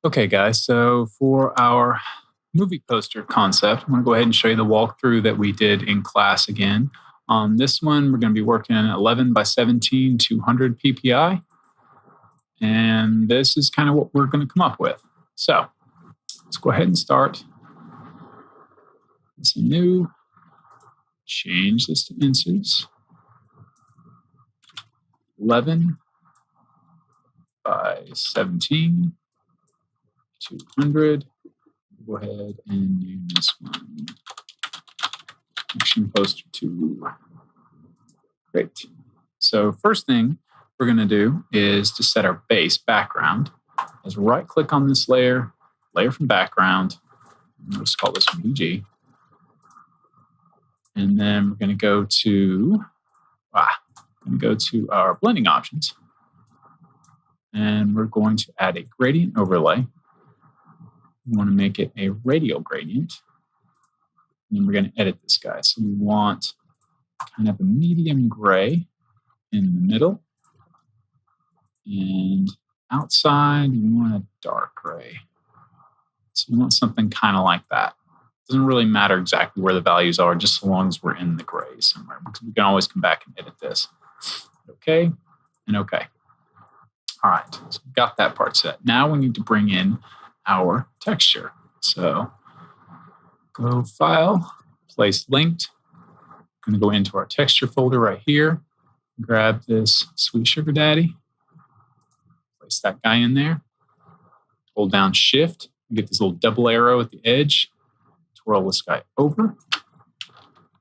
Okay, guys, so for our movie poster concept, I'm going to go ahead and show you the walkthrough that we did in class again. On this one, we're going to be working on 11 by 17, 200 PPI. And this is kind of what we're going to come up with. So let's go ahead and start. It's a new, change this to inches. 11 by 17, 200. Go ahead and name this one action poster 2. Great. So first thing we're going to do is to set our base background. Is right click on this layer, layer from background. Let's call this BG. And then we're going to go to our blending options. And we're going to add a gradient overlay. We want to make it a radial gradient. And then we're going to edit this guy. So we want kind of a medium gray in the middle. And outside, we want a dark gray. So we want something kind of like that. It doesn't really matter exactly where the values are, just so long as we're in the gray somewhere, because we can always come back and edit this. Okay, and okay. All right, so we've got that part set. Now we need to bring in our texture. So go File, Place Linked. I'm going to go into our texture folder right here. Grab this Sweet Sugar Daddy. Place that guy in there. Hold down Shift. Get this little double arrow at the edge. Twirl this guy over.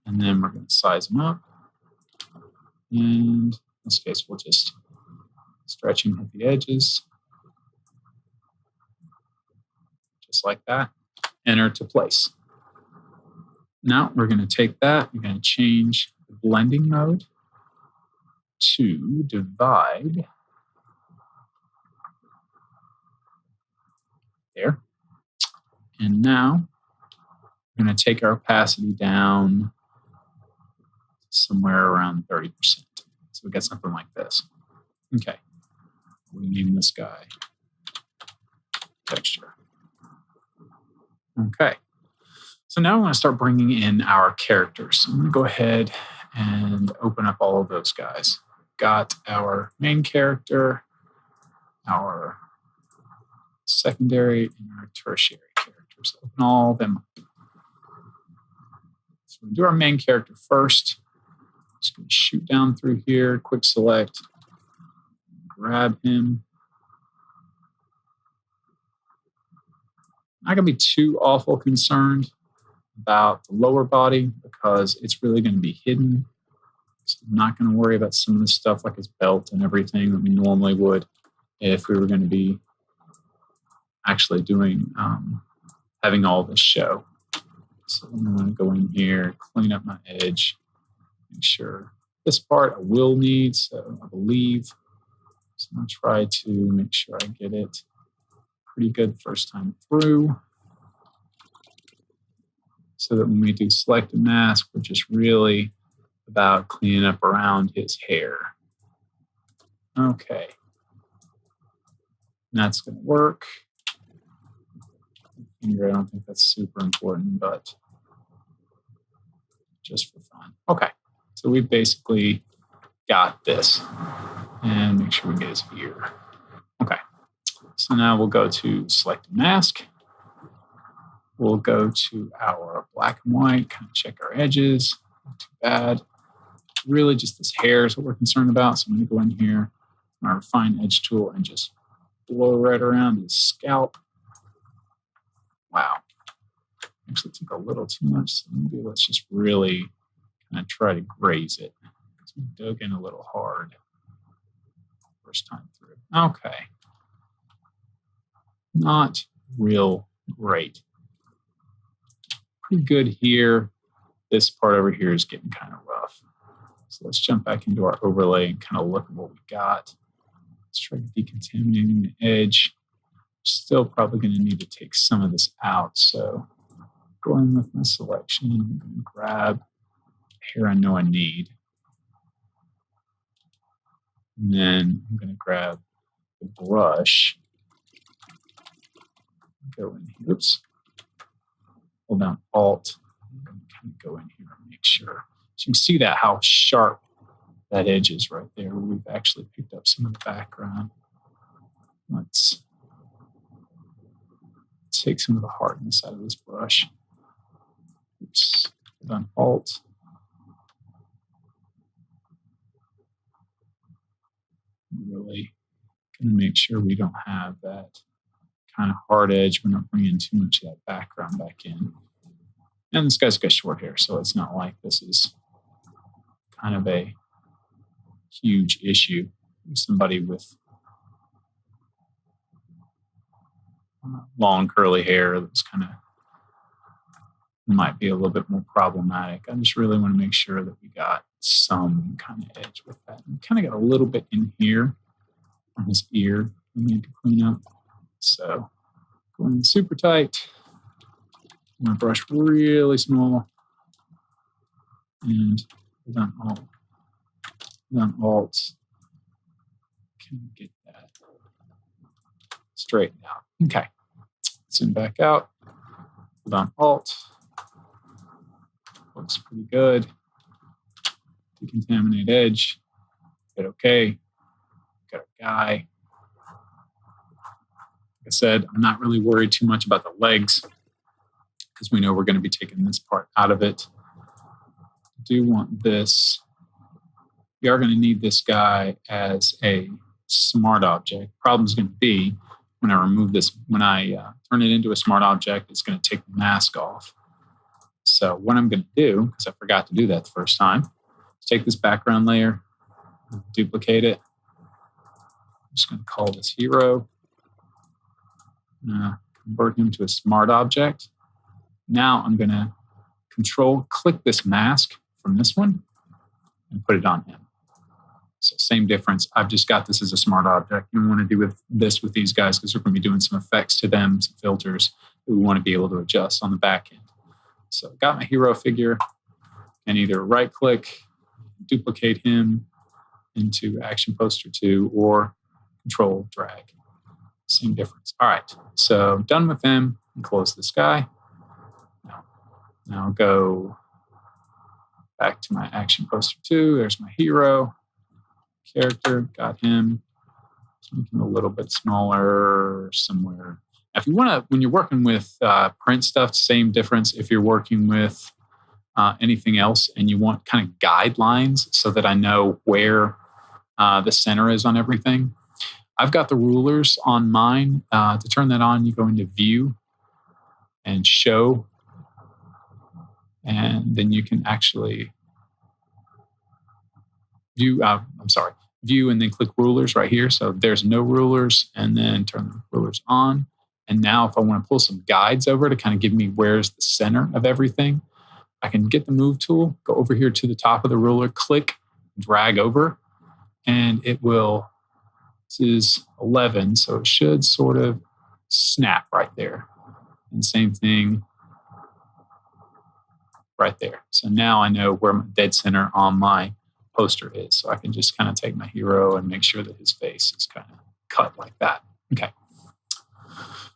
And then we're going to size him up. And in this case, we'll just stretch him at the edges. Just like that. Enter to place. Now we're going to take that. We're going to change the blending mode to divide. There. And now we're going to take our opacity down somewhere around 30%. So we got something like this. Okay. We name this guy texture. Okay. So now I'm going to start bringing in our characters. I'm going to go ahead and open up all of those guys. Got our main character, our secondary, and our tertiary characters. Open all of them up. So we'll do our main character first. Just going to shoot down through here, quick select, grab him. Not going to be too awful concerned about the lower body because it's really going to be hidden. So I'm not going to worry about some of the stuff like his belt and everything that we normally would if we were going to be actually doing, having all this show. So I'm going to go in here, clean up my edge, make sure this part I will need, so I believe. So I'm going to try to make sure I get it pretty good first time through. So that when we do select a mask, we're just really about cleaning up around his hair. Okay. And that's going to work. I don't think that's super important, but just for fun. Okay. So we basically got this. And make sure we get his ear. Okay. So now we'll go to select a mask. We'll go to our black and white, kind of check our edges. Not too bad. Really just this hair is what we're concerned about. So I'm going to go in here on our refine edge tool and just blow right around his scalp. Wow. Actually took a little too much. So maybe let's just really kind of try to graze it. Because we dug in a little hard first time through. Okay. Not real great. Pretty good here. This part over here is getting kind of rough. So let's jump back into our overlay and kind of look at what we got. Let's try decontaminating the edge. Still probably going to need to take some of this out. So going with my selection, I'm going to grab hair I know I need. And then I'm going to grab the brush go in here. Oops. Hold down Alt. And kind of go in here and make sure. So you can see that how sharp that edge is right there. We've actually picked up some of the background. Let's take some of the hardness out of this brush. Oops. Hold down Alt. Really going to make sure we don't have that kind of hard edge. We're not bringing too much of that background back in. And this guy's got short hair, so it's not like this is kind of a huge issue. Somebody with long curly hair that's kind of might be a little bit more problematic. I just really want to make sure that we got some kind of edge with that. And kind of got a little bit in here on his ear we need to clean up. So going super tight. I'm going to brush really small. And hold on Alt. Can we get that straightened out? Okay. Zoom back out. Hold on Alt. Looks pretty good. Decontaminate edge. Hit OK. Got a guy. Like I said, I'm not really worried too much about the legs because we know we're going to be taking this part out of it. I do want this. We are going to need this guy as a smart object. Problem's going to be when I remove this, when I turn it into a smart object, it's going to take the mask off. So what I'm going to do, because I forgot to do that the first time, is take this background layer, duplicate it. I'm just going to call this hero. Convert him to a smart object. Now I'm going to click this mask from this one and put it on him. So same difference. I've just got this as a smart object. We want to do with these guys because we're going to be doing some effects to them, some filters that we want to be able to adjust on the back end. So I've got my hero figure and either right click, duplicate him into Action Poster 2 or Control drag. Same difference. All right. So done with him and close this guy. Now I'll go back to my Action Poster 2. There's my hero. Character, got him. Let's make him a little bit smaller somewhere. Now, if you want to, when you're working with print stuff, same difference. If you're working with anything else and you want kind of guidelines so that I know where the center is on everything, I've got the rulers on mine. To turn that on, you go into View and Show, and then you can actually View and then click Rulers right here. So there's no rulers, and then turn the rulers on. And now if I want to pull some guides over to kind of give me where's the center of everything, I can get the Move tool, go over here to the top of the ruler, click, drag over, and it will, this is 11, so it should sort of snap right there. And same thing right there. So now I know where my dead center on my poster is. So I can just kind of take my hero and make sure that his face is kind of cut like that. Okay.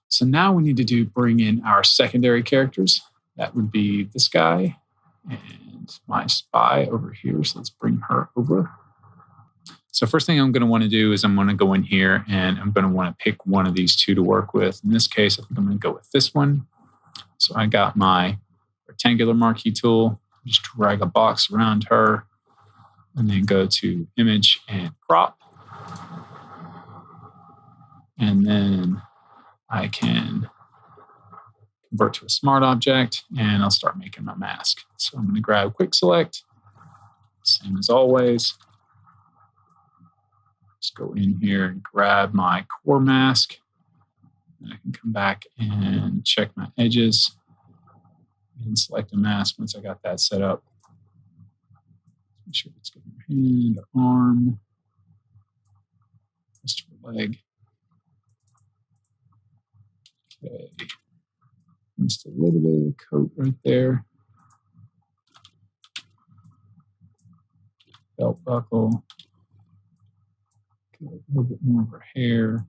So now we need to bring in our secondary characters. That would be this guy and my spy over here. So let's bring her over. So first thing I'm going to want to do is I'm going to go in here and I'm going to want to pick one of these two to work with. In this case, I think I'm going to go with this one. So I got my rectangular marquee tool, just drag a box around her, and then go to Image and Crop. And then I can convert to a smart object, and I'll start making my mask. So I'm going to grab Quick Select, same as always. Just go in here and grab my core mask. And I can come back and check my edges and select a mask once I got that set up. Make sure it's good in your hand, arm, wrist or leg. Okay. Just a little bit of the coat right there. Belt buckle. Get a little bit more of her hair.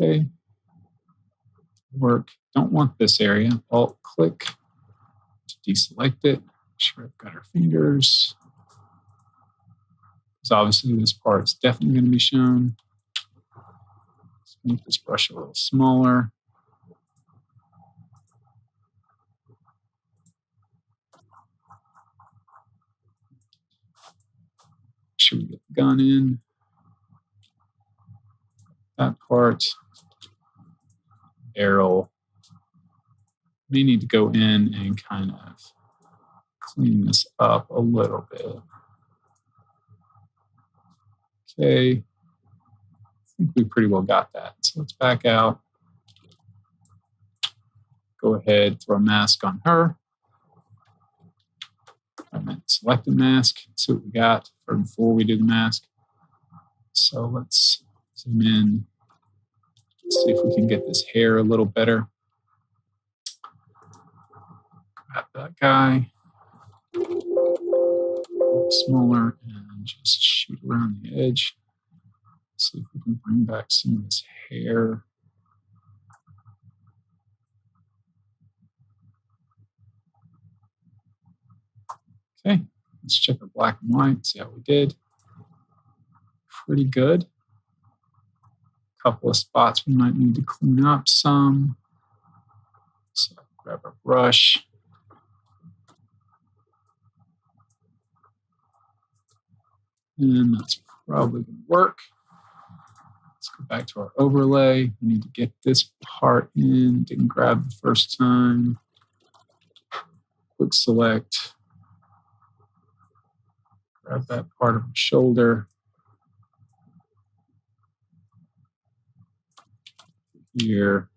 Okay. work. Don't want this area. Alt click to deselect it. Make sure I've got our fingers. So obviously this part's definitely going to be shown. Let's make this brush a little smaller. Make sure we get the gun in. That part. Barrel. May need to go in and kind of clean this up a little bit. Okay, I think we pretty well got that. So let's back out. Go ahead, throw a mask on her. I meant select a mask, see what we got before we do the mask. So let's zoom in, see if we can get this hair a little better. Grab that guy, a little smaller, and just shoot around the edge. See if we can bring back some of this hair. Okay, let's check our black and white, see how we did. Pretty good. A couple of spots we might need to clean up some. So grab a brush. And that's probably going to work. Let's go back to our overlay. We need to get this part in. Didn't grab the first time. Quick select. Grab that part of the shoulder. Here.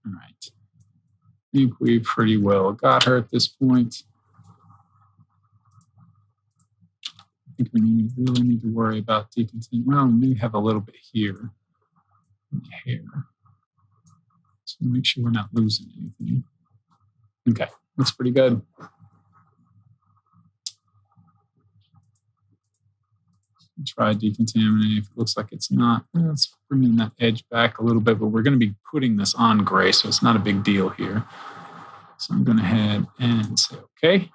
All right. I think we pretty well got her at this point. I think we really need to worry about decontenting. Well, we may have a little bit here in the hair. So make sure we're not losing anything. Okay, looks pretty good. Try decontaminating. If it looks like it's not, let's bring in that edge back a little bit, but we're going to be putting this on gray, so it's not a big deal here. So I'm going to head and say okay.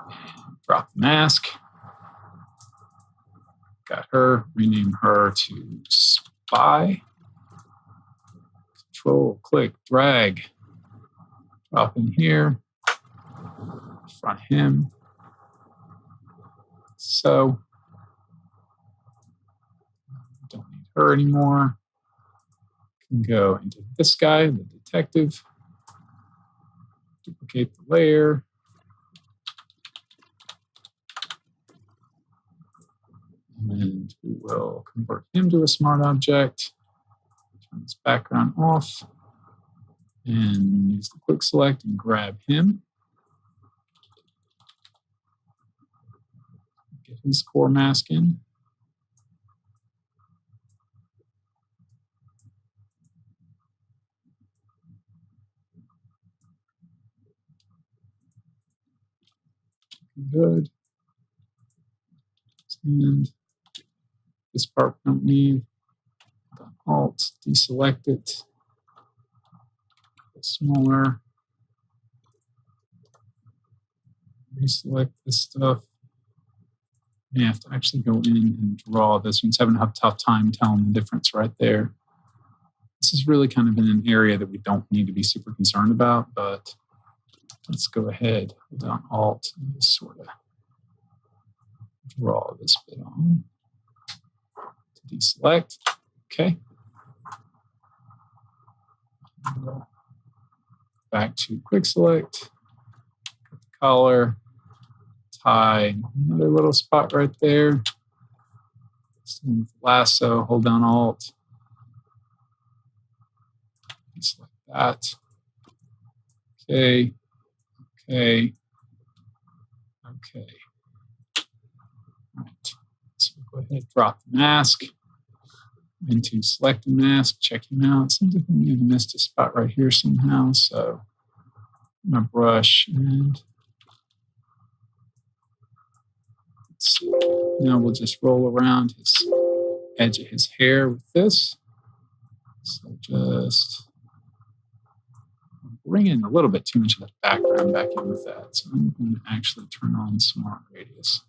And drop the mask. Got her, rename her to Spy. Control, click, drag. Drop in here. Front him. So, don't need her anymore. Can go into this guy, the detective. Duplicate the layer. And we will convert him to a smart object. Turn this background off. And use the quick select and grab him. Get his core mask in. Good. And this part we don't need. Alt, deselect it. Smaller. Reselect this stuff. You have to actually go in and draw this. One's having a tough time telling the difference right there. This is really kind of in an area that we don't need to be super concerned about, but let's go ahead, hold down Alt, and just sort of draw this bit on. To deselect. Okay. Back to quick select. Got the collar. Tie another little spot right there. Lasso, hold down Alt. Just like that. Okay. Okay. Okay. All right. So go ahead, drop the mask into select the mask, check him out. Seems like we may have missed a spot right here somehow. So my brush and now we'll just roll around his edge of his hair with this. So just bring in a little bit too much of that background back in with that. So I'm going to actually turn on Smart Radius.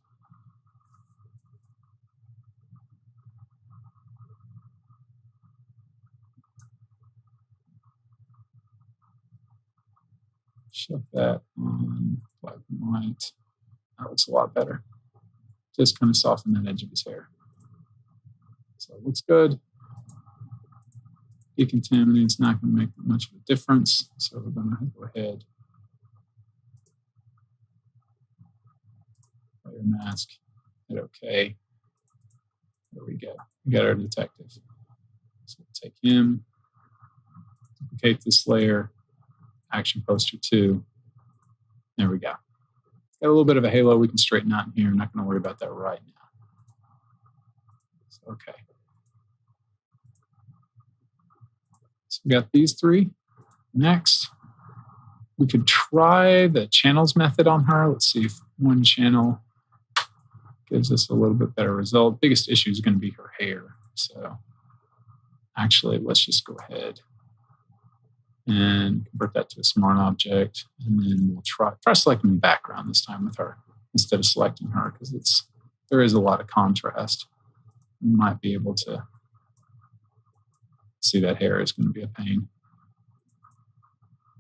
Shut that on black and white. That looks a lot better. Just kind of soften that edge of his hair. So it looks good. Decontaminate's not going to make much of a difference. So we're going to go ahead. Layer mask. Hit OK. There we go. We got our detective. So we'll take him. Duplicate this layer. Action poster 2. There we go. Got a little bit of a halo we can straighten out in here. I'm not going to worry about that right now. So, okay. So we got these 3. Next, we could try the channels method on her. Let's see if one channel gives us a little bit better result. Biggest issue is going to be her hair. So actually, let's just go ahead and convert that to a smart object. And then we'll try selecting the background this time with her instead of selecting her, because there is a lot of contrast. You might be able to see that hair is going to be a pain.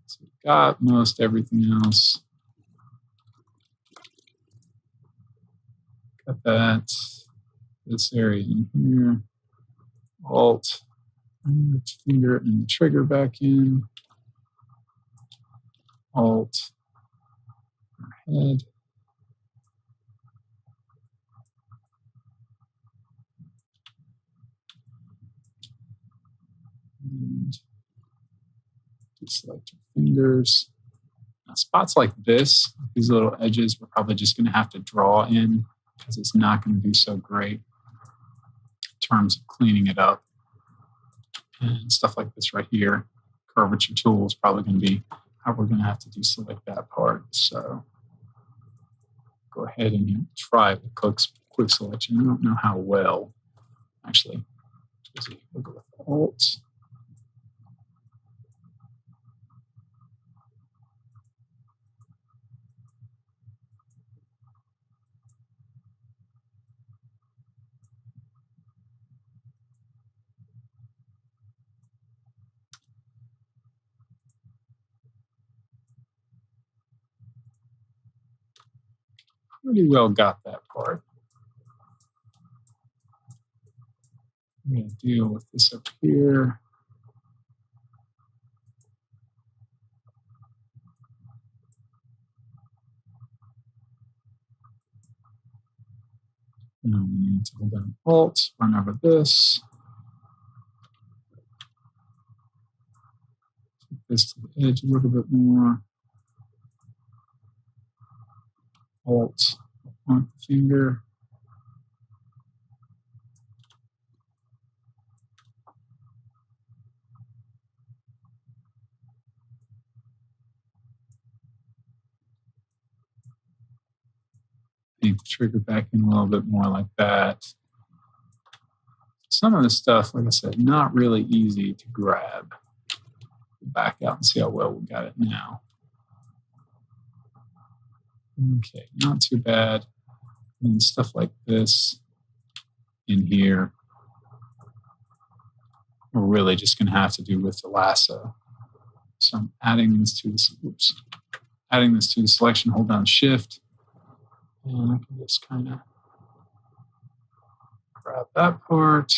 So we've got most everything else. Got that, this area in here. Alt, finger and the trigger back in. Alt, our head. And deselect your fingers. Now, spots like this, these little edges, we're probably just going to have to draw in because it's not going to do so great in terms of cleaning it up. And stuff like this right here, curvature tool is probably going to be how we're going to have to deselect that part. So go ahead and try the quick selection. I don't know how well. Actually, we'll go with Alt. Pretty well got that part. I'm going to deal with this up here. Now we need to hold down Alt, run over this. Take this to the edge a little bit more. Alt, point the finger. Need to trigger back in a little bit more like that. Some of the stuff, like I said, not really easy to grab. Back out and see how well we got it now. Okay, not too bad. And stuff like this in here, we're really just going to have to do with the lasso. So I'm adding this to this. Oops, adding this to the selection. Hold down Shift, and I can just kind of grab that part.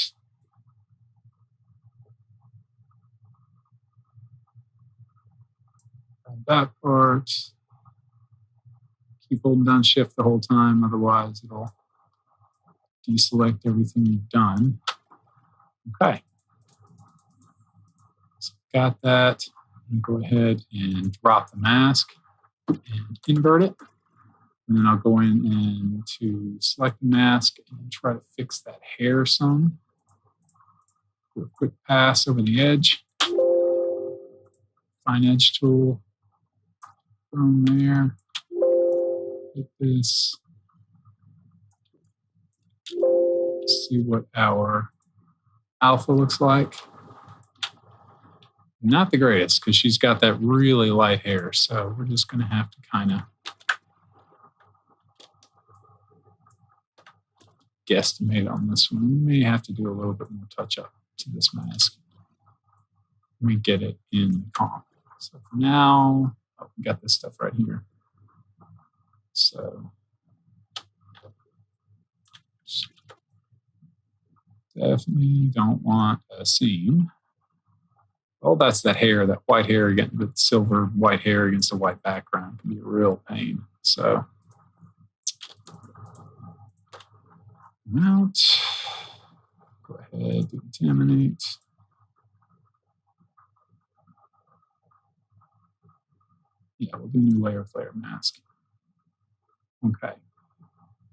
Grab that part. Keep holding down Shift the whole time, otherwise it'll deselect everything you've done. Okay. So got that. I'm going to go ahead and drop the mask and invert it. And then I'll go in and to select the mask and try to fix that hair some. Do a quick pass over the edge. Fine edge tool. From there. Hit this. See what our alpha looks like. Not the greatest because she's got that really light hair. So we're just going to have to kind of guesstimate on this one. We may have to do a little bit more touch up to this mask. Let me get it in the comp. So for now, we got this stuff right here. So definitely don't want a seam. Oh, that's that hair, that white hair against the silver white hair against the white background can be a real pain. So out. Go ahead, decontaminate. Yeah, we'll do new layer flare mask. Okay.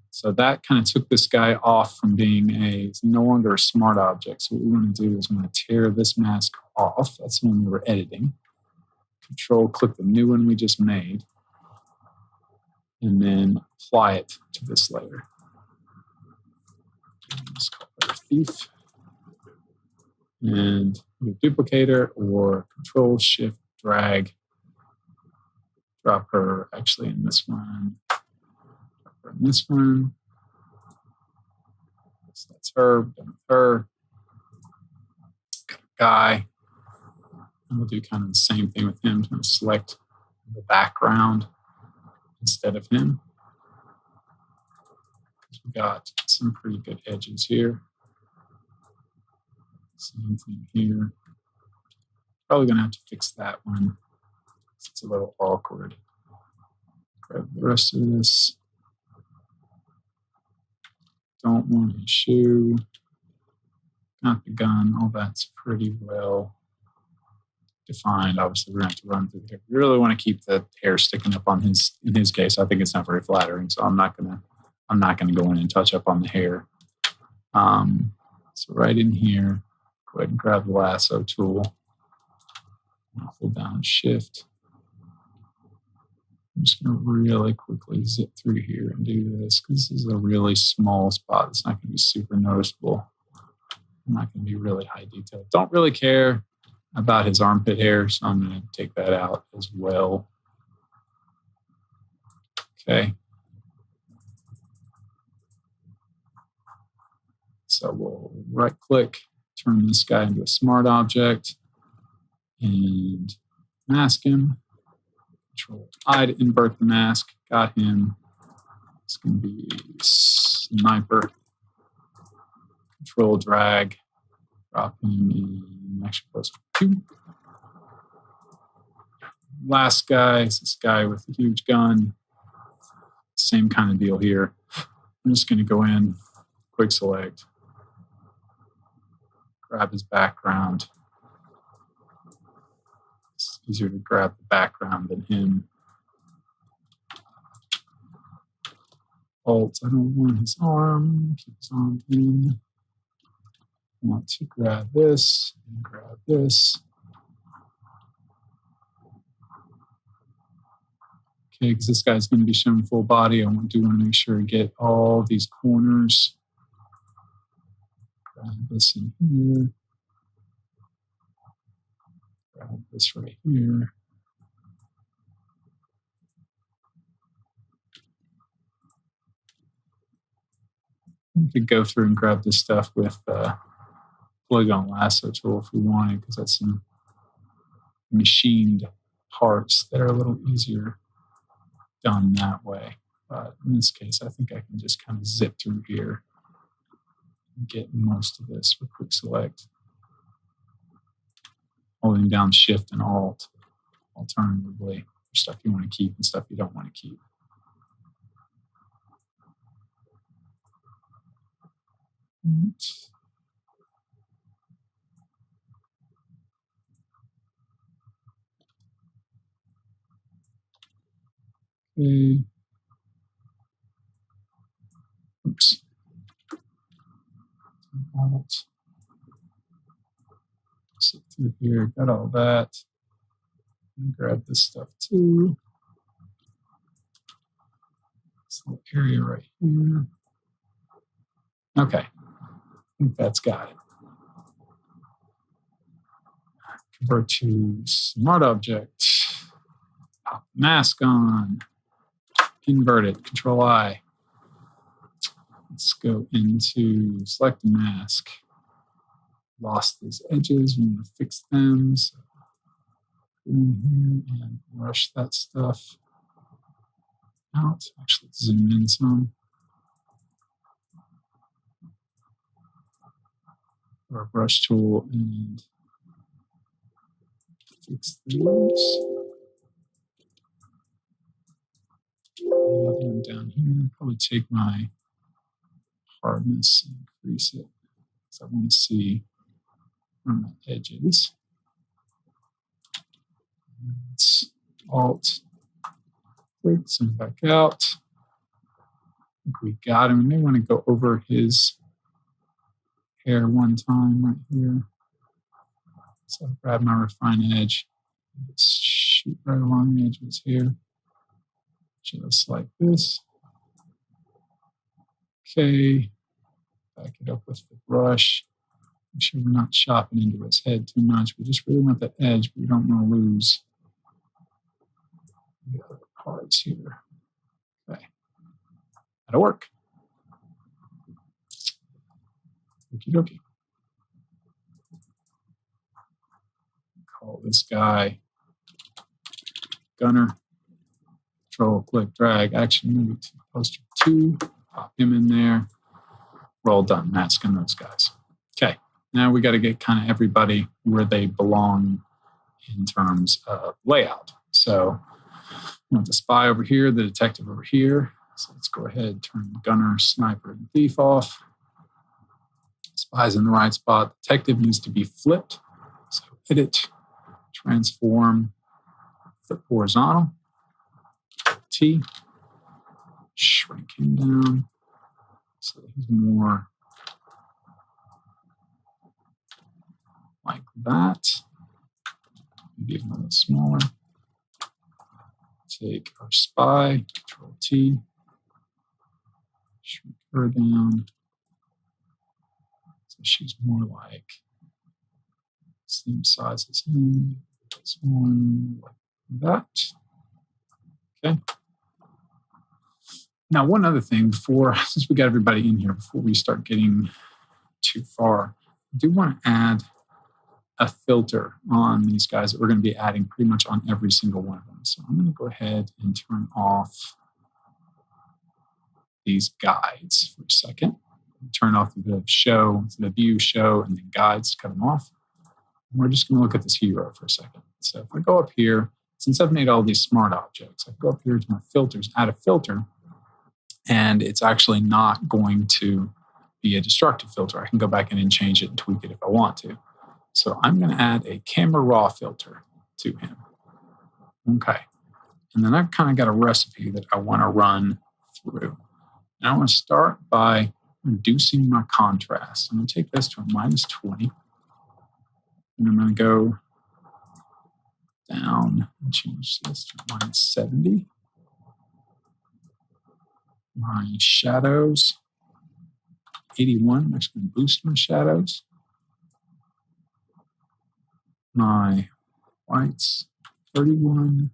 So that kind of took this guy off from being it's no longer a smart object. So what we want to do is we want to tear this mask off. That's when we were editing. Control, click the new one we just made, and then apply it to this layer. Let's call it a thief. And do duplicator or Control Shift drag. Drop her actually in this one. Drop her in this one. So that's her. Done with her. Got a guy. And we'll do kind of the same thing with him. I'm going to select the background instead of him. We've got some pretty good edges here. Same thing here. Probably going to have to fix that one. It's a little awkward. Grab the rest of this. Don't want his shoe. Not the gun. All that's pretty well defined. Obviously, we're going to have to run through here. We really want to keep the hair sticking up on his. In his case, I think it's not very flattering, so I'm not gonna go in and touch up on the hair. So right in here, go ahead and grab the lasso tool. I'll hold down Shift. I'm just going to really quickly zip through here and do this because this is a really small spot. It's not going to be super noticeable. I'm not going to be really high detail. Don't really care about his armpit hair, so I'm going to take that out as well. Okay. So we'll right-click, turn this guy into a smart object, and mask him. Control-I to invert the mask. Got him. It's going to be sniper. Control-drag. Drop him in actually close to 2. Last guy is this guy with a huge gun. Same kind of deal here. I'm just going to go in, quick select, grab his background. It's easier to grab the background than him. Alt, I don't want his arm. Keep his arm in. I want to grab this and grab this. Okay, because this guy's going to be showing full body. I do want to make sure I get all these corners. Grab this in here. Grab this right here. We could go through and grab this stuff with polygon lasso tool if we wanted, because that's some machined parts that are a little easier done that way. But in this case, I think I can just kind of zip through here and get most of this with quick select. Holding down Shift and Alt, alternatively, for stuff you want to keep and stuff you don't want to keep. Okay. Oops. Alt. Sit through here, got all that. And grab this stuff too. This little area right here. Okay, I think that's got it. Convert to smart object. Pop mask on. Invert it. Control I. Let's go into select the mask. Lost these edges. We want to fix them. So go in here and brush that stuff out. Actually, zoom in some. Our brush tool and fix those. Another one down here. Probably take my hardness and increase it because I want to see where my edge is. Let's Alt click, zoom back out. I think we got him. We may want to go over his hair one time right here. So I'll grab my refine edge, just shoot right along the edge of his hair, just like this. Okay, back it up with the brush. Make sure we're not chopping into his head too much. We just really want that edge, but we don't want to lose the other parts here. Okay, that'll work. Okie dokie. Call this guy Gunner. Control, click, drag. Actually, move it to poster 2. Pop him in there. We're all done masking those guys. Okay, now we got to get kind of everybody where they belong in terms of layout. So we want the spy over here, the detective over here. So let's go ahead and turn Gunner, Sniper, and Thief off. Spy's in the right spot. Detective needs to be flipped. So edit, transform, flip horizontal. T, shrink him down so he's more like that. Maybe a little smaller. Take our spy, Control T, shrink her down. So she's more like same size as him. This one like that. Okay. Now, one other thing since we got everybody in here, before we start getting too far, I do want to add a filter on these guys that we're going to be adding pretty much on every single one of them. So I'm going to go ahead and turn off these guides for a second. Turn off the show, the view, show, and then guides, cut them off. And we're just going to look at this hero for a second. So if I go up here, since I've made all these smart objects, I go up here to my filters, add a filter, and it's actually not going to be a destructive filter. I can go back in and change it and tweak it if I want to. So I'm going to add a camera raw filter to him. Okay. And then I've kind of got a recipe that I want to run through. And I want to start by reducing my contrast. I'm going to take this to a -20. And I'm going to go down and change this to -70. My shadows, 81. I'm actually going to boost my shadows. My whites, 31.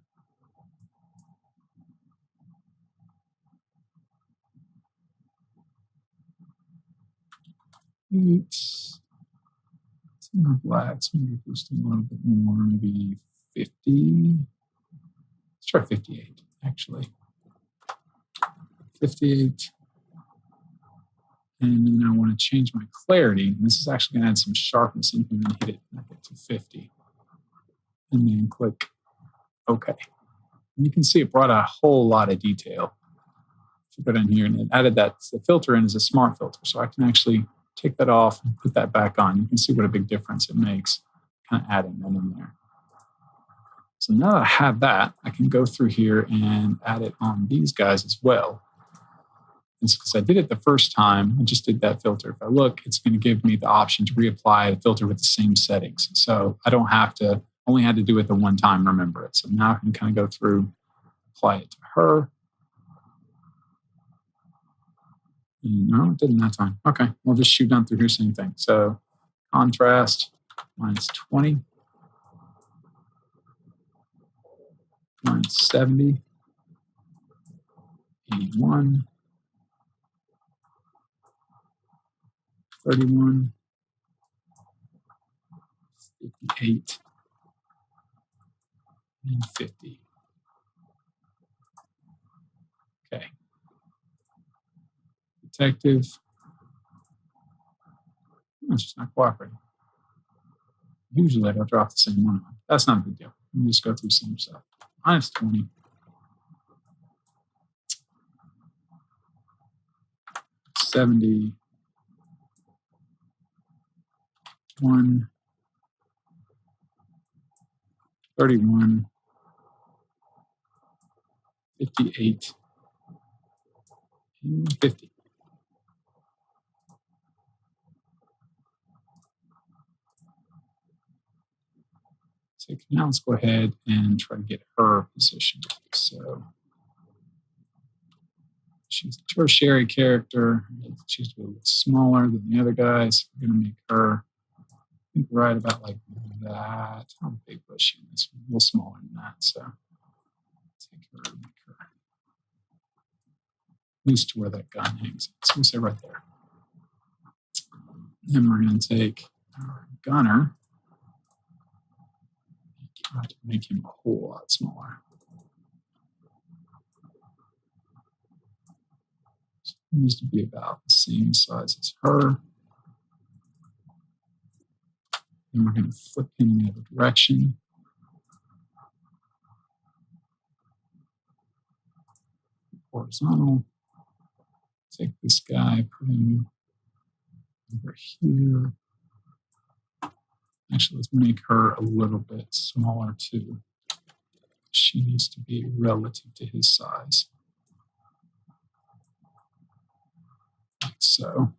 My blacks, maybe boosting a little bit more, maybe 50. Let's try 58, actually. 58. And then I want to change my clarity. And this is actually going to add some sharpness in here and hit it back up to 50. And then click OK. And you can see it brought out a whole lot of detail. If you go down here and it added that, the filter in is a smart filter. So I can actually take that off and put that back on. You can see what a big difference it makes, kind of adding that in there. So now that I have that, I can go through here and add it on these guys as well. It's because I did it the first time, I just did that filter. If I look, it's going to give me the option to reapply a filter with the same settings. So I don't have to, only had to do it the one time, remember it. So now I can kind of go through, apply it to her. No, it didn't that time. Okay, we'll just shoot down through here, same thing. So contrast, -20. minus 70, 81, 31, 58, and 50. Okay. Detective. It's just not cooperating. Usually I'll drop the same one. That's not a big deal. You just go through some stuff. Minus 20. 70. 1. 31. 58. And 50. So now let's go ahead and try to get her positioned. So she's a tertiary character. She's a little smaller than the other guys. We're going to make her, I think, right about like that. How big was she? This one? A little smaller than that. So take her and make her at least to where that gun hangs. So we say right there. Then we're going to take our gunner. Try to make him a whole lot smaller. So he needs to be about the same size as her. And we're going to flip him the other direction. Horizontal. Take this guy, put him over here. Actually, let's make her a little bit smaller too. She needs to be relative to his size. Like so.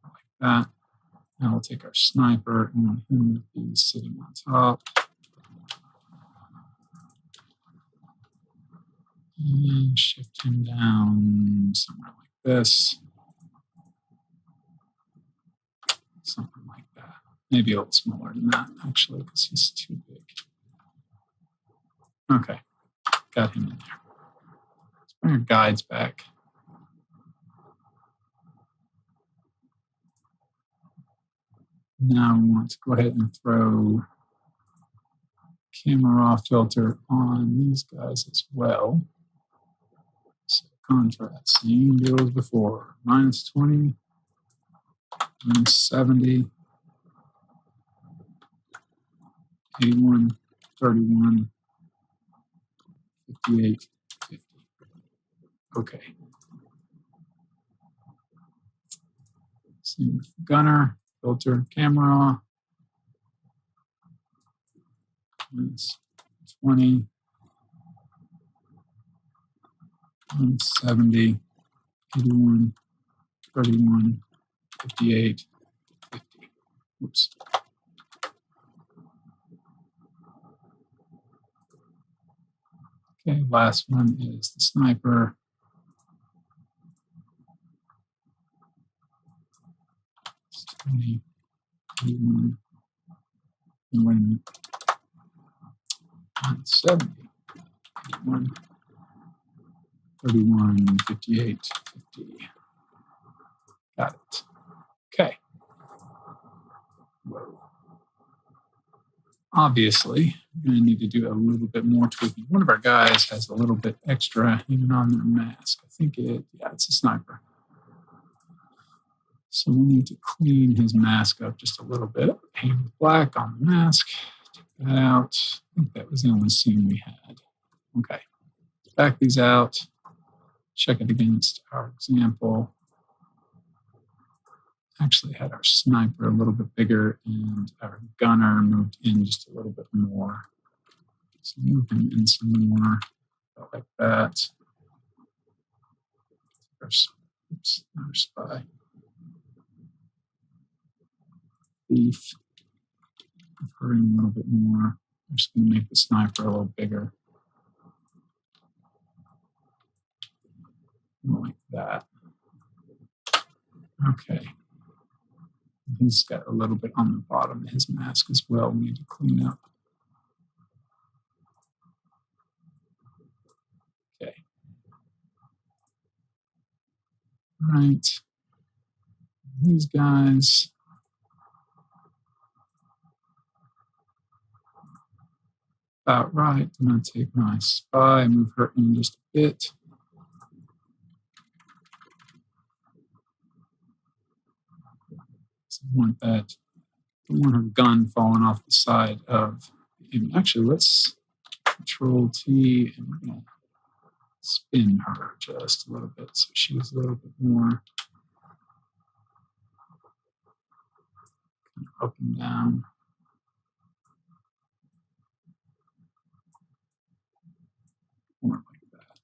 Like that. Now we'll take our sniper and want him to be sitting on top. And shift him down somewhere like this. Something like that. Maybe a little smaller than that, actually, because he's too big. Okay, got him in there. Let's bring our guides back. Now we want to go ahead and throw camera raw filter on these guys as well. So contrast, same deal as before. Minus 20. Minus 70, 81, 31, 58, 50. Okay. Same with gunner, filter, camera. Minus 20, minus 70, 81, 31, 58, 50. Oops. Okay, last one is the sniper. It's 20, 81, and wait a minute. 70, 81, 31, 58, 50. Got it. Okay. Whoa. Obviously, we're going to need to do a little bit more tweaking. One of our guys has a little bit extra hanging on their mask. I think it's a sniper. So we need to clean his mask up just a little bit. Paint black on the mask. Take that out. I think that was the only scene we had. Okay. Back these out. Check it against our example. Actually had our sniper a little bit bigger and our gunner moved in just a little bit more. So move him in some more, about like that. Oops, our spy. Thief. Move her in a little bit more. I'm just going to make the sniper a little bigger. Like that. Okay. He's got a little bit on the bottom of his mask as well. We need to clean up. Right. These guys. About right. I'm going to take my spy and move her in just a bit. So I want that. I don't want her gun falling off the side of the image. Actually, let's Control T and we're going to spin her just a little bit so she's a little bit more up and down. More like that.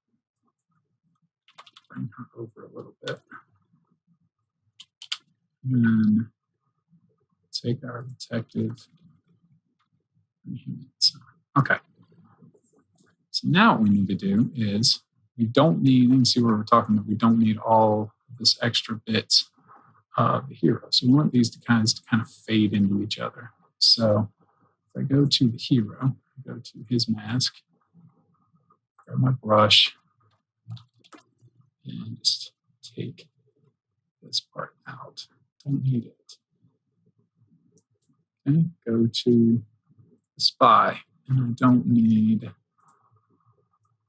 Bring her over a little bit. And then take our detective. Okay. So now what we need to do is we don't need, you can see where we're talking about, we don't need all this extra bits of the hero. So we want these to kind of fade into each other. So if I go to the hero, go to his mask, grab my brush, and just take this part out. Don't need it. Okay, go to the spy, and I don't need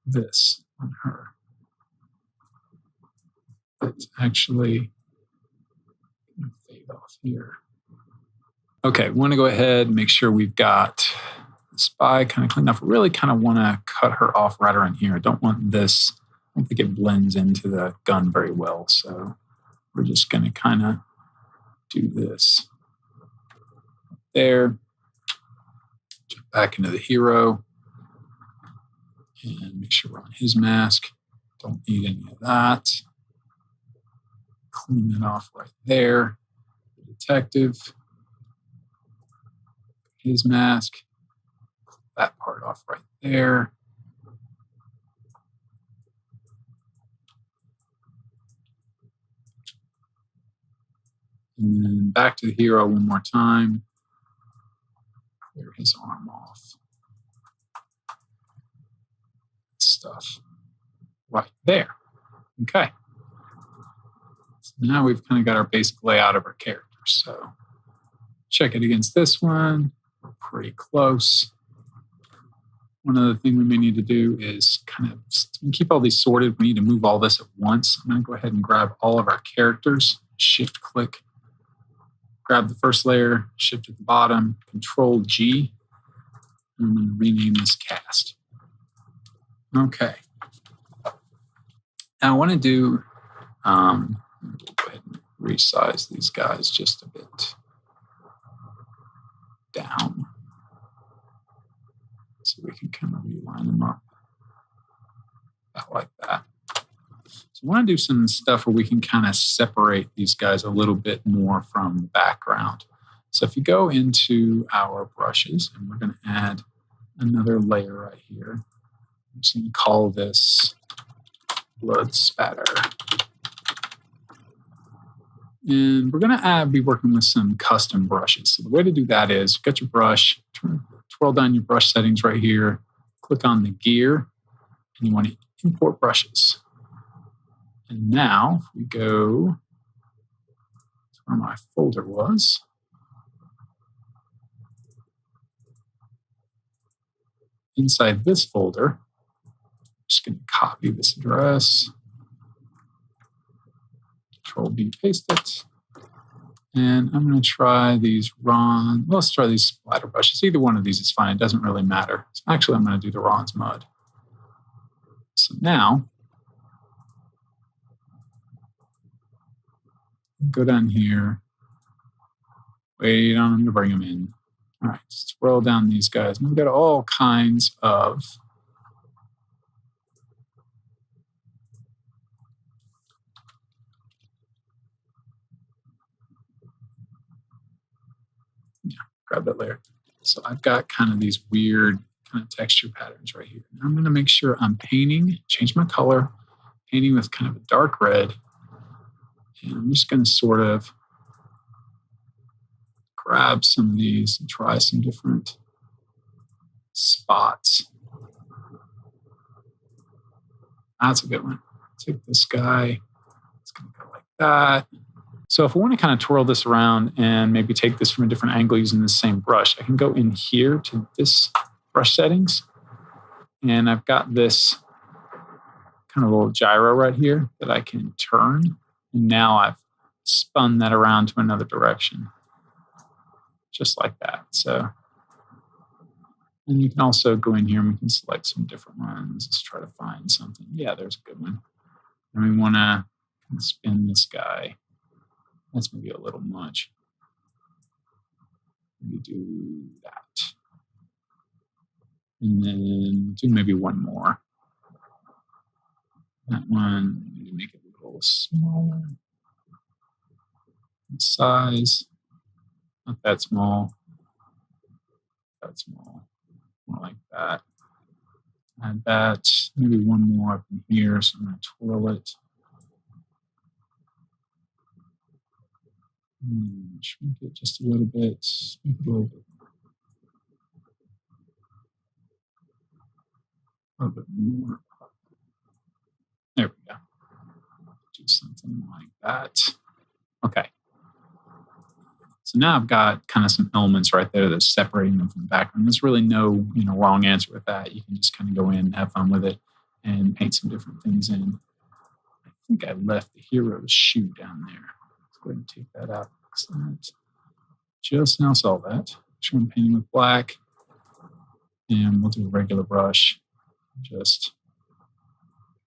this on her. It's actually going to fade off here. Okay, we want to go ahead and make sure we've got the spy kind of cleaned up. I really kind of want to cut her off right around here. I don't want this, I don't think it blends into the gun very well. So we're just going to kind of do this there. Jump back into the hero and make sure we're on his mask. Don't need any of that. Clean that off right there. The detective, his mask, that part off right there. And then back to the hero one more time. Clear his arm off. Stuff right there. Okay. So now we've kind of got our basic layout of our character. So check it against this one. We're pretty close. One other thing we may need to do is kind of keep all these sorted. We need to move all this at once. I'm going to go ahead and grab all of our characters, shift click, grab the first layer, shift at the bottom, Control G, and I'm going to rename this cast. Okay. Now I want to do, we'll go ahead and resize these guys just a bit down so we can kind of reline them up about like that. So I want to do some stuff where we can kind of separate these guys a little bit more from the background. So if you go into our brushes, and we're going to add another layer right here. I'm just going to call this blood spatter. And we're going to be working with some custom brushes. So the way to do that is get your brush, twirl down your brush settings right here, click on the gear, and you want to import brushes. And now if we go to where my folder was, inside this folder, I'm just going to copy this address, Control B, paste it. And I'm going to try these let's try these splatter brushes. Either one of these is fine. It doesn't really matter. So actually, I'm going to do the Ron's Mud. So now, go down here. Wait on them to bring them in. All right, scroll down these guys. And we've got all kinds of grab that layer. So I've got kind of these weird kind of texture patterns right here. Now I'm going to make sure I'm painting, change my color, painting with kind of a dark red. And I'm just going to sort of grab some of these and try some different spots. That's a good one. Take this guy. It's going to go like So if I want to kind of twirl this around and maybe take this from a different angle using the same brush, I can go in here to this brush settings. And I've got this kind of little gyro right here that I can turn. And now I've spun that around to another direction, just like that. So, and you can also go in here and we can select some different ones. Let's try to find something. Yeah, there's a good one. And we want to spin this guy. That's maybe a little much. Maybe do that. And then do maybe one more. That one, maybe make it a little smaller. Size, not that small. That small. More like that. Add that. Maybe one more up in here, so I'm going to twirl it. Shrink it just a little bit. Make it a little bit more. There we go. Do something like that. Okay. So now I've got kind of some elements right there that's separating them from the background. There's really no, wrong answer with that. You can just kind of go in, have fun with it, and paint some different things in. I think I left the hero's shoe down there. Let's go ahead and take that out. Excellent. Just now saw that. Sure, I'm painting with black. And we'll do a regular brush. Just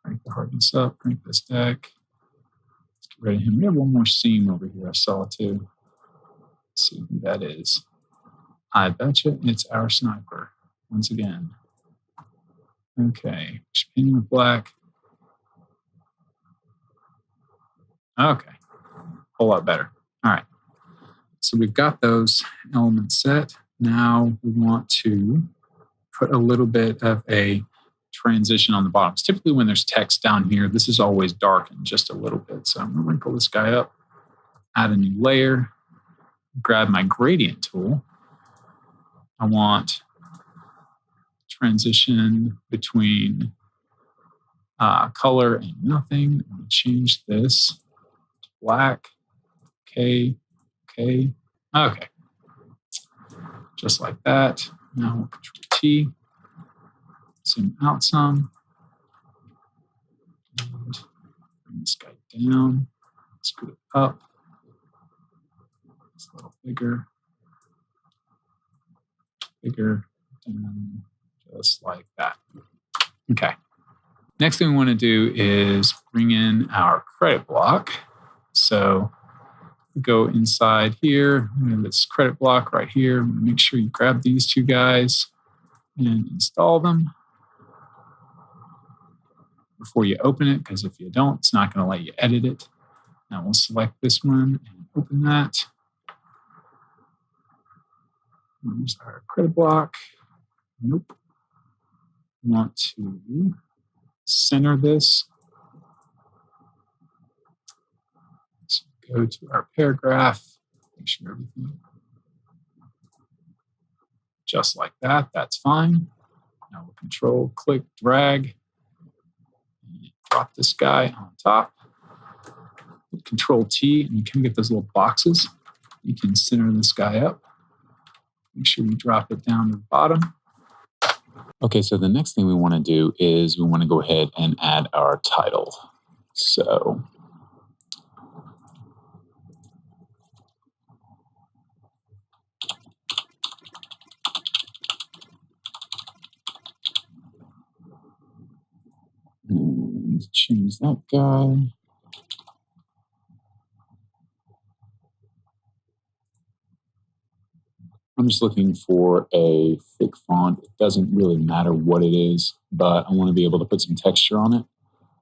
crank the hardness up, crank this deck. Let's get rid of him. We have one more seam over here I saw too. Let's see who that is. I betcha it's our sniper once again. Okay, just painting with black. Okay, a whole lot better. All right, so we've got those elements set. Now we want to put a little bit of a transition on the bottoms. Typically when there's text down here, this is always darkened just a little bit. So I'm going to wrinkle this guy up, add a new layer, grab my gradient tool. I want transition between color and nothing. I'm going to change this to black. Okay. Just like that. Now we'll Control T. Zoom out some. And bring this guy down. Scoot it up. It's a little bigger. And just like that. Okay. Next thing we want to do is bring in our credit block. So we go inside here. We have this credit block right here. Make sure you grab these two guys and install them before you open it, because if you don't, it's not going to let you edit it. Now we'll select this one and open that. Here's our credit block. Nope. We want to center this. So go to our paragraph. Make sure everything just like that. That's fine. Now we'll Control, click, drag. Drop this guy on top. Control T, and you can get those little boxes. You can center this guy up. Make sure you drop it down to the bottom. Okay, so the next thing we want to do is we want to go ahead and add our title. So and change that guy. I'm just looking for a thick font. It doesn't really matter what it is, but I want to be able to put some texture on it.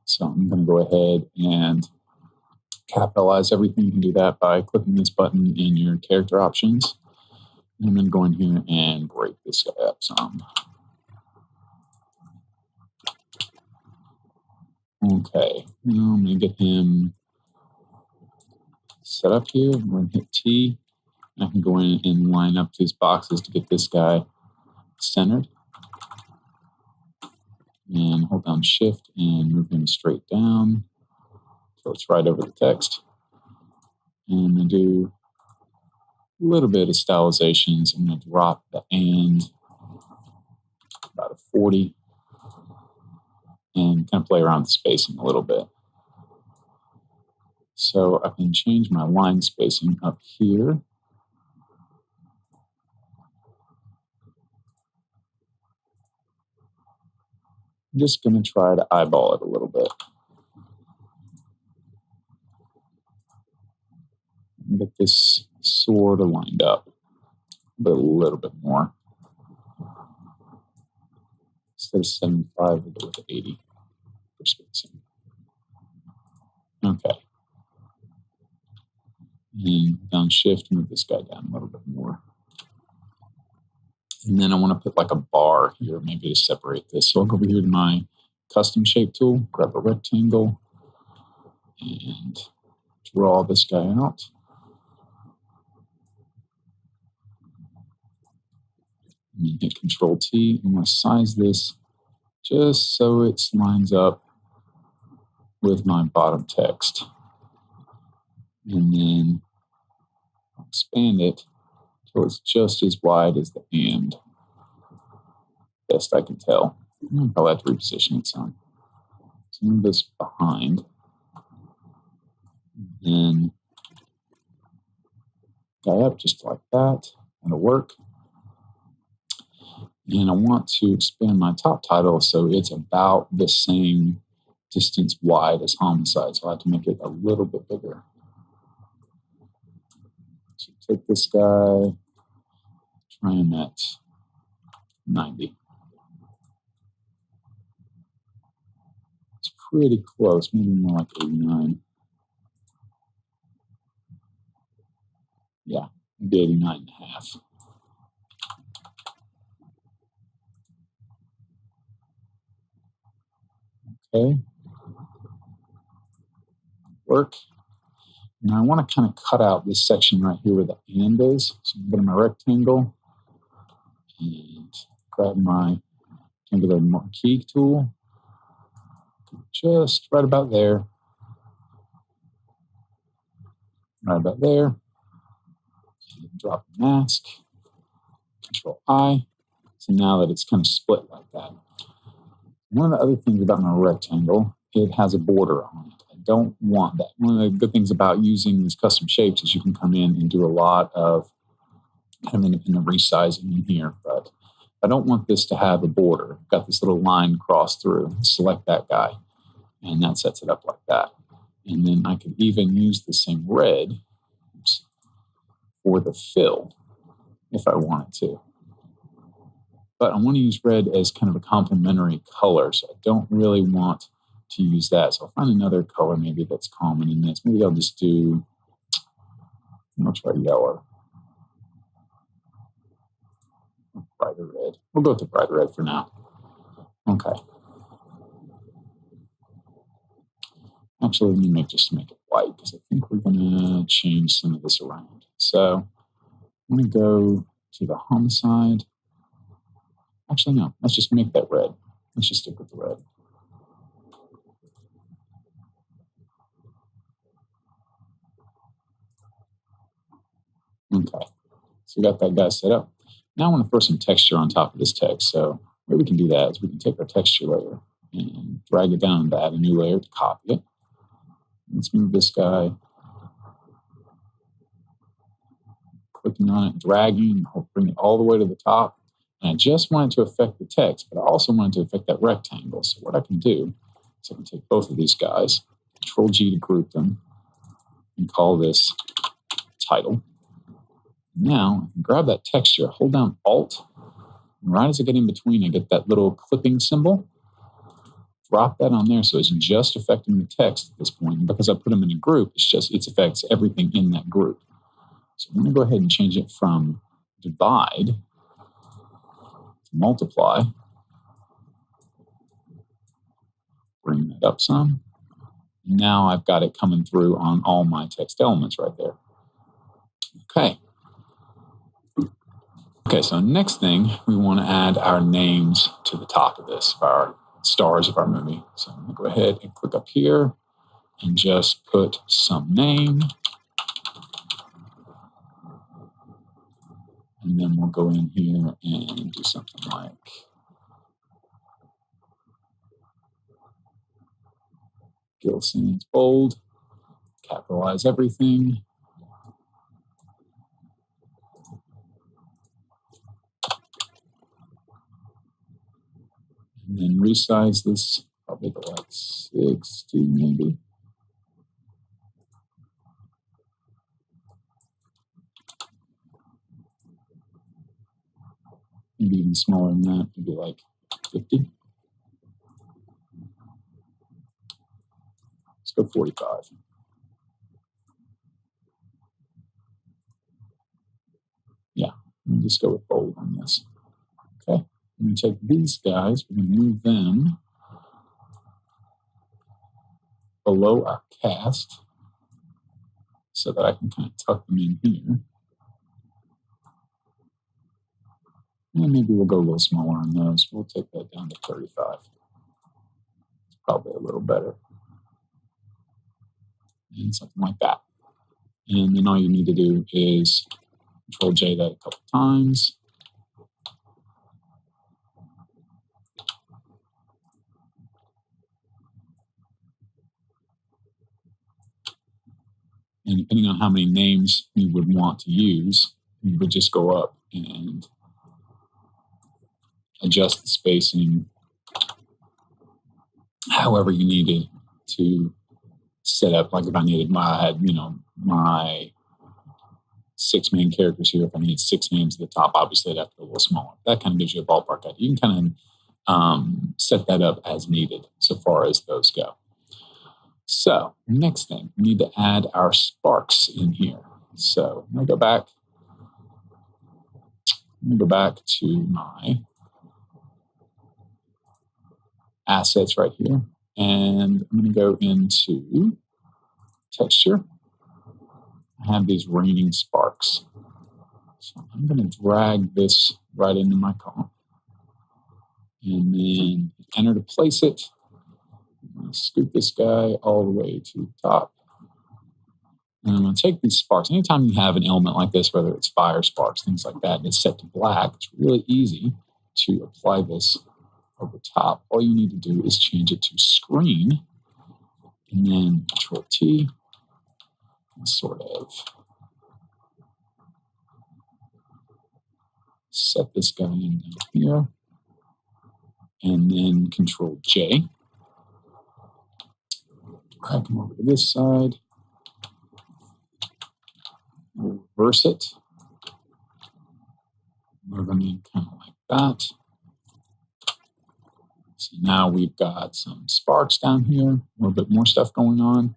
So I'm going to go ahead and capitalize everything. You can do that by clicking this button in your character options. And I'm going to go in here and break this guy up some. Okay, now I'm going to get him set up here. I'm going to hit T. I can go in and line up these boxes to get this guy centered. And hold down Shift and move him straight down so it's right over the text. And I'm going to do a little bit of stylizations. I'm going to drop the and about a 40 and kind of play around with the spacing a little bit. So I can change my line spacing up here. I'm just going to try to eyeball it a little bit. Get this sort of lined up, but a little bit more. Instead of 75, we'll go with 80 for spacing. Okay. And downshift, move this guy down a little bit more. And then I want to put like a bar here, maybe to separate this. So I'll go over here to my custom shape tool, grab a rectangle, and draw this guy out. And then hit Control T. I'm going to size this just so it lines up with my bottom text. And then I'll expand it until it's just as wide as the and. Best I can tell. I'm probably have to reposition it some. So move this behind. And then guy up just like that. That'll work. And I want to expand my top title so it's about the same distance wide as homicide. So I have to make it a little bit bigger. So take this guy, try him at 90. It's pretty close, maybe more like 89. Yeah, maybe 89 and a half. Okay. Work. Now I want to kind of cut out this section right here where the and is. So I'm going to my rectangle and grab my angular marquee tool. Just right about there. Right about there. Drop the mask. Control I. So now that it's kind of split like that. One of the other things about my rectangle, it has a border on it. I don't want that. One of the good things about using these custom shapes is you can come in and do a lot of kind of in the resizing in here. But I don't want this to have a border. I've got this little line cross through. Select that guy. And that sets it up like that. And then I could even use the same red for the fill if I wanted to. But I want to use red as kind of a complementary color, so I don't really want to use that. So I'll find another color maybe that's common in this. Maybe I'll just do, I'll try yellow. Brighter red. We'll go with the brighter red for now. Okay. Actually, let me make it white because I think we're going to change some of this around. So I'm going to go to the homicide. Actually, no. Let's just make that red. Let's just stick with the red. Okay. So we got that guy set up. Now I want to throw some texture on top of this text. So the way we can do that is we can take our texture layer and drag it down to add a new layer to copy it. Let's move this guy. Clicking on it, dragging, I'll bring it all the way to the top. And I just want it to affect the text, but I also want it to affect that rectangle. So what I can do is I can take both of these guys, Control G to group them, and call this title. Now I can grab that texture, hold down Alt, and right as I get in between, I get that little clipping symbol. Drop that on there so it's just affecting the text at this point. And because I put them in a group, it affects everything in that group. So I'm going to go ahead and change it from divide to multiply. Bring that up some. Now I've got it coming through on all my text elements right there. Okay. Okay, so next thing, we want to add our names to the top of this, our stars of our movie. So I'm going to go ahead and click up here and just put some name. And then we'll go in here and do something like Gill Sans bold, capitalize everything. And then resize this, probably to like 60 maybe. Maybe even smaller than that, maybe like 50. Let's go 45. Yeah, we'll just go with bold on this. Okay, I'm going to take these guys, we're going to move them below our cast so that I can kind of tuck them in here. And maybe we'll go a little smaller on those. We'll take that down to 35. It's probably a little better. And something like that. And then all you need to do is Control J that a couple times. And depending on how many names you would want to use, you would just go up and adjust the spacing however you needed to set up. Like if I had, my 6 main characters here. If I need 6 names at the top, obviously I'd have to go a little smaller. That kind of gives you a ballpark idea. You can kind of set that up as needed so far as those go. So next thing, we need to add our sparks in here. So I'm going to go back to my assets right here. And I'm going to go into texture. I have these raining sparks. So I'm going to drag this right into my comp. And then enter to place it. I'm going to scoop this guy all the way to the top. And I'm going to take these sparks. Anytime you have an element like this, whether it's fire sparks, things like that, and it's set to black, it's really easy to apply this over top. All you need to do is change it to screen, and then Control T, and sort of set this guy in down here, and then Control J. Drag him over to this side. We'll reverse it. Move them in kind of like that. So now we've got some sparks down here, a little bit more stuff going on.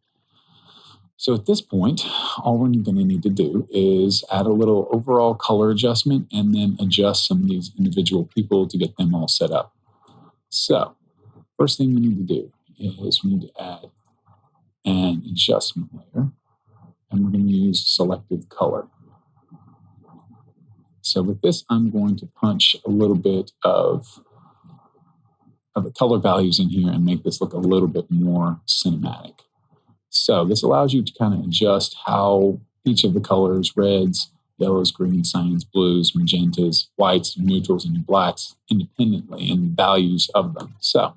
So at this point, all we're going to need to do is add a little overall color adjustment and then adjust some of these individual people to get them all set up. So first thing we need to do is we need to add an adjustment layer, and we're going to use selective color. So with this, I'm going to punch a little bit of the color values in here and make this look a little bit more cinematic. So this allows you to kind of adjust how each of the colors, reds, yellows, greens, cyans, blues, magentas, whites, neutrals, and blacks independently and the values of them. So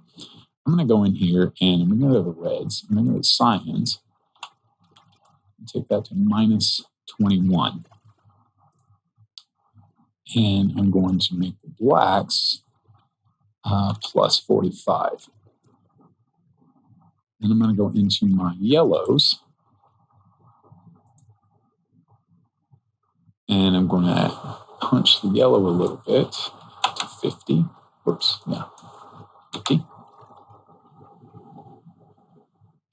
I'm going to go in here and I'm going to go to the reds. I'm going to go to cyans and take that to minus 21. And I'm going to make the blacks plus 45. Then I'm going to go into my yellows. And I'm going to punch the yellow a little bit to 50. Oops, yeah, 50.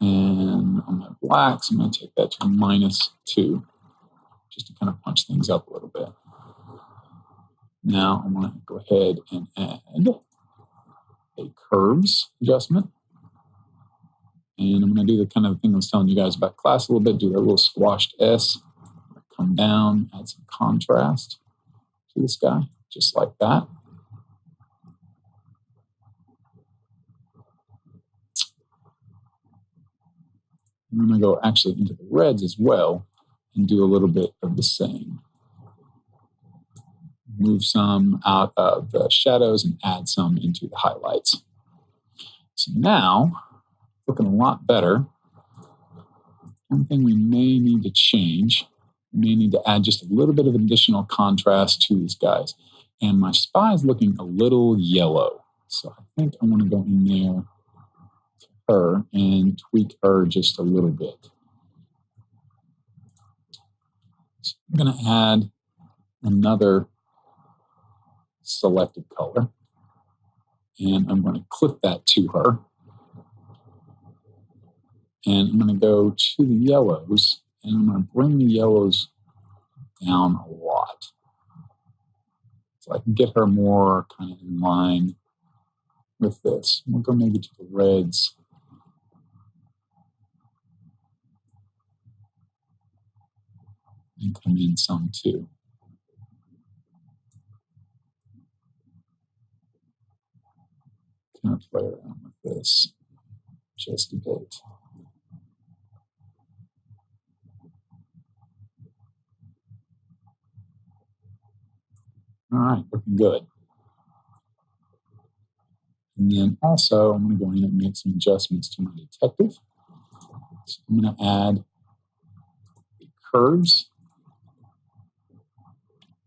And on my blacks, I'm going to take that to minus 2, just to kind of punch things up a little bit. Now I'm going to go ahead and add a curves adjustment. And I'm going to do the kind of thing I was telling you guys about class a little bit, do a little squashed S, come down, add some contrast to this guy, just like that. And I'm going to go actually into the reds as well and do a little bit of the same. move some out of the shadows and add some into the highlights. So now, looking a lot better. One thing we may need to change, we may need to add just a little bit of additional contrast to these guys. And my spy is looking a little yellow. So I think I want to go in there to her and tweak her just a little bit. So I'm going to add another selected color. And I'm going to clip that to her. And I'm going to go to the yellows, and I'm going to bring the yellows down a lot. So I can get her more kind of in line with this. We'll go maybe to the reds. And come in some too. Kind of play around with this just a bit. All right, looking good. And then also, I'm going to go in and make some adjustments to my detective. So I'm going to add the curves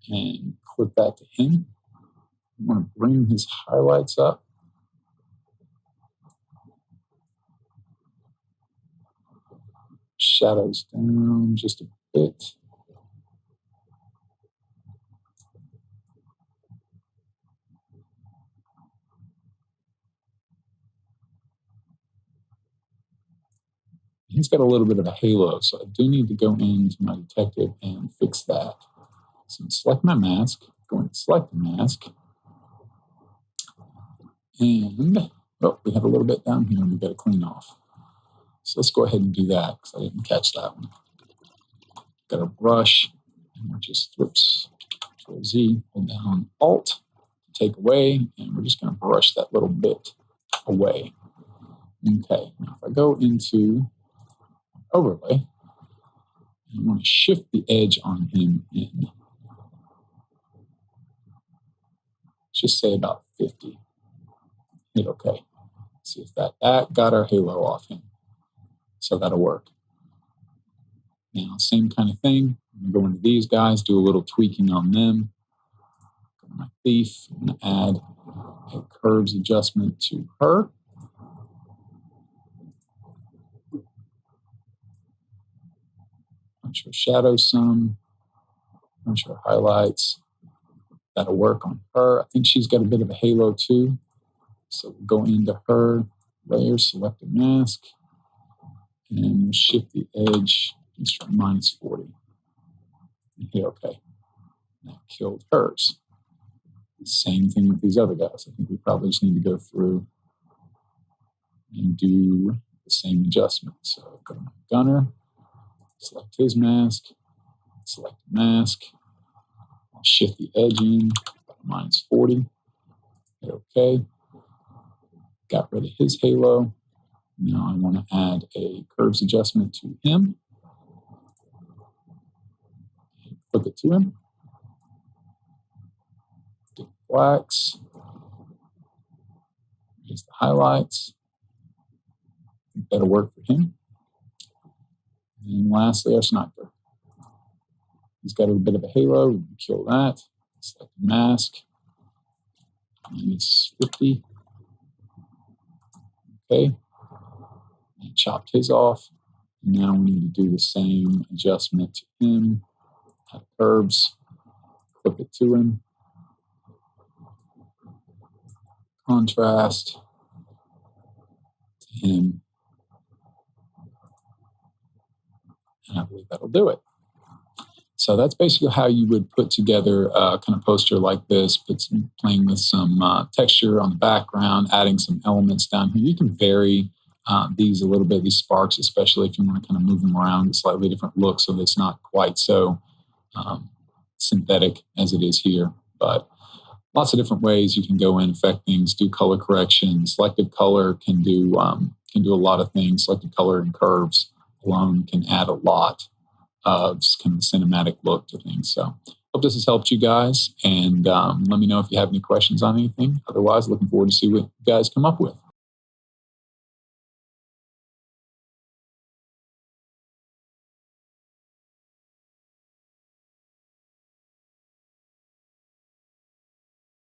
and clip that to him. I'm going to bring his highlights up. Shadows down just a bit. He's got a little bit of a halo, so I do need to go into my detective and fix that. So select my mask, go and select the mask. And, oh, we have a little bit down here we've got to clean off. So let's go ahead and do that because I didn't catch that one. Got a brush, and we're just, whoops, Control Z, hold down Alt, take away, and we're just going to brush that little bit away. Okay, now if I go into overlay, and I want to shift the edge on him in. Just say about 50. Hit OK. See if that got our halo off him. So that'll work. Now, same kind of thing. I'm going to go into these guys, do a little tweaking on them. Go to my thief. I'm going to add a curves adjustment to her. Punch her shadow some. Punch her highlights. That'll work on her. I think she's got a bit of a halo too. So we'll go into her layer, select a mask, and we'll shift the edge just from -40. And hit OK. That killed hers. Same thing with these other guys. I think we probably just need to go through and do the same adjustment. So go to my gunner, select his mask, select the mask. I'll shift the edge in, -40. Hit OK. Got rid of his halo. Now I want to add a curves adjustment to him. Clip it to him. Get the blacks. Raise the highlights. That'll work for him. And lastly, our sniper. He's got a bit of a halo. We can kill that. Select the mask. -50. Okay. And chopped his off. And now we need to do the same adjustment to him. Add curves. Clip it to him. Contrast to him. And I believe that'll do it. So that's basically how you would put together a kind of poster like this, playing with some texture on the background, adding some elements down here. You can vary these a little bit, these sparks, especially if you want to kind of move them around with slightly different look so that it's not quite so synthetic as it is here. But lots of different ways you can go in, affect things, do color correction. Selective color can do a lot of things. Selective color and curves alone can add a lot of kind of cinematic look to things. So Hope this has helped you guys. And let me know if you have any questions on anything. Otherwise, looking forward to see what you guys come up with.